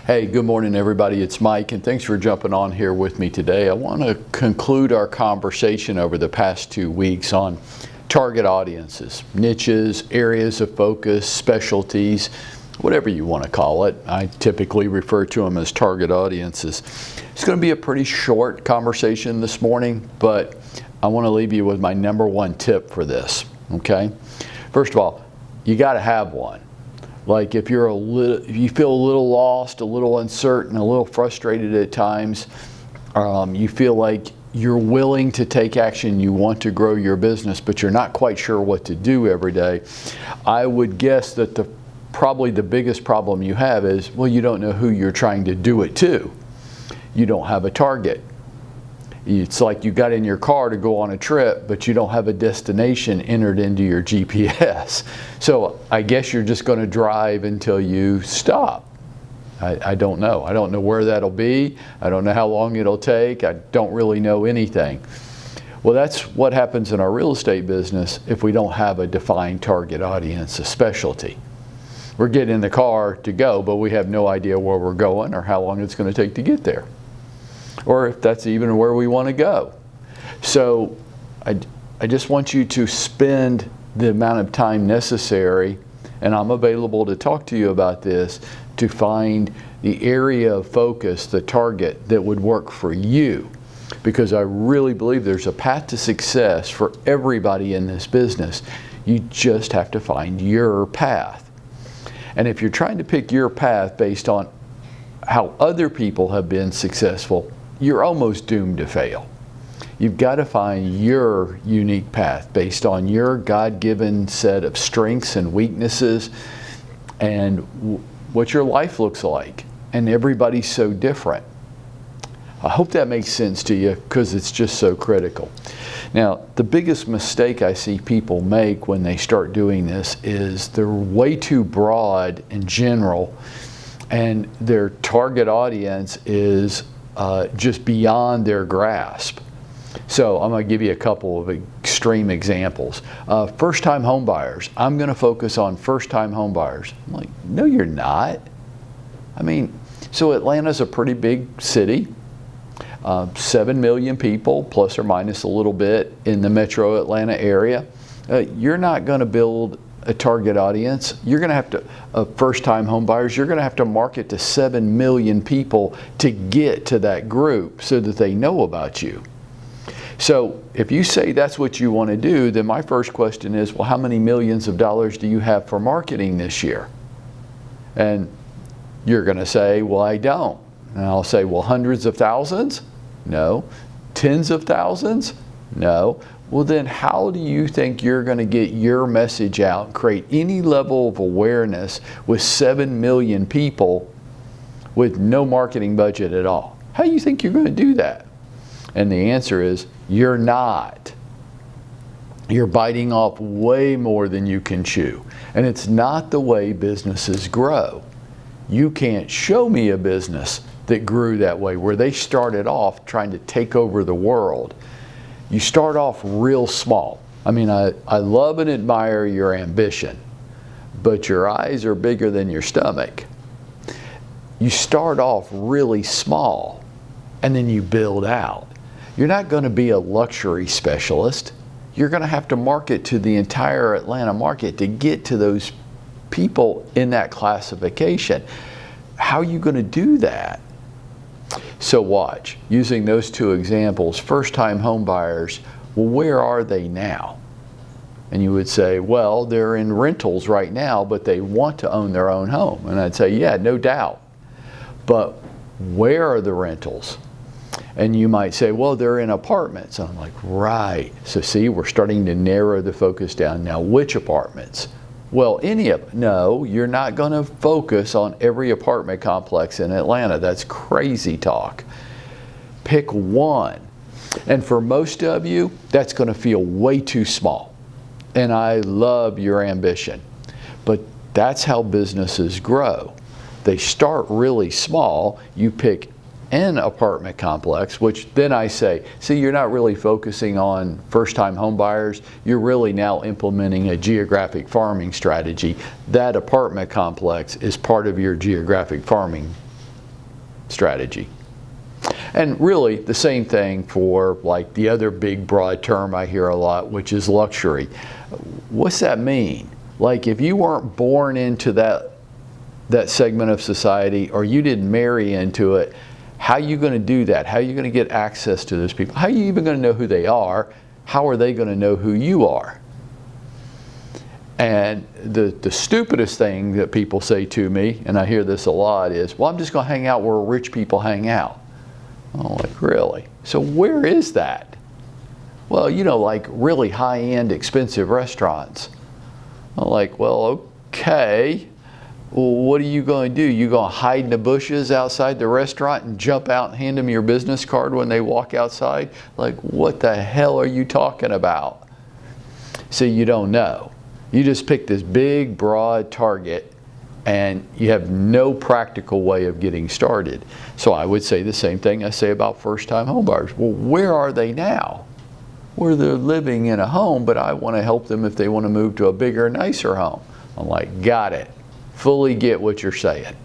Hey, good morning everybody. It's Mike and thanks for jumping on here with me today. I want to conclude our conversation over the past 2 weeks on target audiences, niches, areas of focus, specialties, whatever you want to call it. I typically refer to them as target audiences. It's going to be a pretty short conversation this morning, but I want to leave you with my number one tip for this, okay? First of all, you got to have one. Like if you feel a little lost, a little uncertain, a little frustrated at times, you feel like you're willing to take action, you want to grow your business, but you're not quite sure what to do every day, I would guess that probably the biggest problem you have is, well, you don't know who you're trying to do it to. You don't have a target. It's like you got in your car to go on a trip, but you don't have a destination entered into your GPS. So I guess you're just going to drive until you stop. I don't know. I don't know where that'll be. I don't know how long it'll take. I don't really know anything. Well, that's what happens in our real estate business if we don't have a defined target audience, a specialty. We're getting in the car to go, but we have no idea where we're going or how long it's going to take to get there, or if that's even where we want to go. So I just want you to spend the amount of time necessary, and I'm available to talk to you about this, to find the area of focus, the target that would work for you. Because I really believe there's a path to success for everybody in this business. You just have to find your path. And if you're trying to pick your path based on how other people have been successful, you're almost doomed to fail. You've got to find your unique path based on your God-given set of strengths and weaknesses and what your life looks like. And everybody's so different. I hope that makes sense to you because it's just so critical. Now, the biggest mistake I see people make when they start doing this is they're way too broad in general, and their target audience is just beyond their grasp. So I'm going to give you a couple of extreme examples. First-time home buyers. I'm going to focus on first-time home buyers. I'm like, no, you're not. I mean, so Atlanta's a pretty big city. 7 million people, plus or minus a little bit, in the metro Atlanta area. You're not going to build a target audience. You're going to have to, first-time home buyers, you're going to have to market to 7 million people to get to that group so that they know about you. So if you say that's what you want to do, then my first question is, well, how many millions of dollars do you have for marketing this year? And you're going to say, well, I don't. And I'll say, well, hundreds of thousands? No. Tens of thousands? No. Well, then how do you think you're going to get your message out and create any level of awareness with 7 million people with no marketing budget at all? How do you think you're going to do that? And the answer is, you're not. You're biting off way more than you can chew. And it's not the way businesses grow. You can't show me a business that grew that way, where they started off trying to take over the world. You start off real small. I mean, I love and admire your ambition, but your eyes are bigger than your stomach. You start off really small, and then you build out. You're not going to be a luxury specialist. You're going to have to market to the entire Atlanta market to get to those people in that classification. How are you going to do that? So watch, using those two examples, first-time home buyers, well, where are they now? And you would say, well, they're in rentals right now, but they want to own their own home. And I'd say, yeah, no doubt. But where are the rentals? And you might say, well, they're in apartments. And I'm like, right. So see, we're starting to narrow the focus down. Now, which apartments? Well, any of them. No, you're not going to focus on every apartment complex in Atlanta. That's crazy talk. Pick one. And for most of you, that's going to feel way too small. And I love your ambition. But that's how businesses grow. They start really small. You pick an apartment complex, which then I say, see, you're not really focusing on first-time home buyers. You're really now implementing a geographic farming strategy. That apartment complex is part of your geographic farming strategy. And really the same thing for like the other big broad term I hear a lot, which is luxury. What's that mean? Like if you weren't born into that segment of society, or you didn't marry into it, how are you going to do that? How are you going to get access to those people? How are you even going to know who they are? How are they going to know who you are? And the stupidest thing that people say to me, and I hear this a lot, is, well, I'm just going to hang out where rich people hang out. I'm like, really? So where is that? Well, you know, like really high-end, expensive restaurants. I'm like, well, okay. Well, what are you going to do? You going to hide in the bushes outside the restaurant and jump out and hand them your business card when they walk outside? Like, what the hell are you talking about? So you don't know. You just pick this big, broad target, and you have no practical way of getting started. So I would say the same thing I say about first-time homebuyers. Well, where are they now? Where they're living in a home, but I want to help them if they want to move to a bigger, nicer home. I'm like, got it. Fully get what you're saying.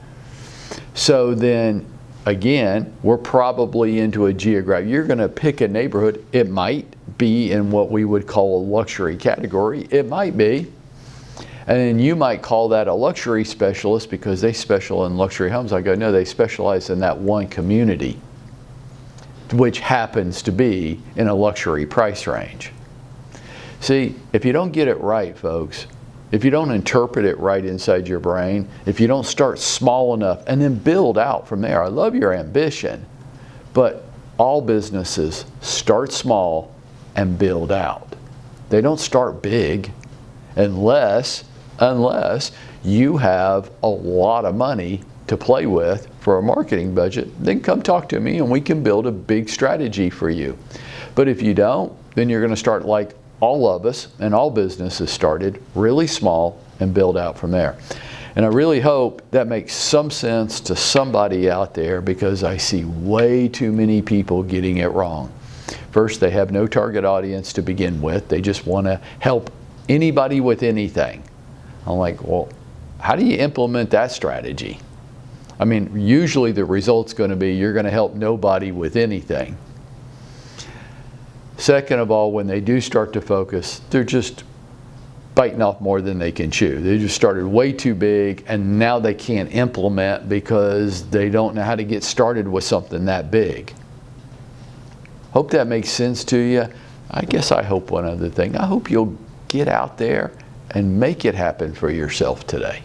So then, again, we're probably into a geographic. You're going to pick a neighborhood. It might be in what we would call a luxury category. It might be. And then you might call that a luxury specialist because they specialize in luxury homes. I go, no, they specialize in that one community, which happens to be in a luxury price range. See, if you don't get it right, folks, if you don't interpret it right inside your brain, if you don't start small enough and then build out from there. I love your ambition, but all businesses start small and build out. They don't start big unless you have a lot of money to play with for a marketing budget. Then come talk to me and we can build a big strategy for you. But if you don't, then you're going to start like all of us and all businesses started, really small, and build out from there. And I really hope that makes some sense to somebody out there, because I see way too many people getting it wrong. First, they have no target audience to begin with. They just want to help anybody with anything. I'm like, well, how do you implement that strategy? I mean, usually the result's going to be you're going to help nobody with anything. Second of all, when they do start to focus, they're just biting off more than they can chew. They just started way too big, and now they can't implement because they don't know how to get started with something that big. Hope that makes sense to you. I guess I hope one other thing. I hope you'll get out there and make it happen for yourself today.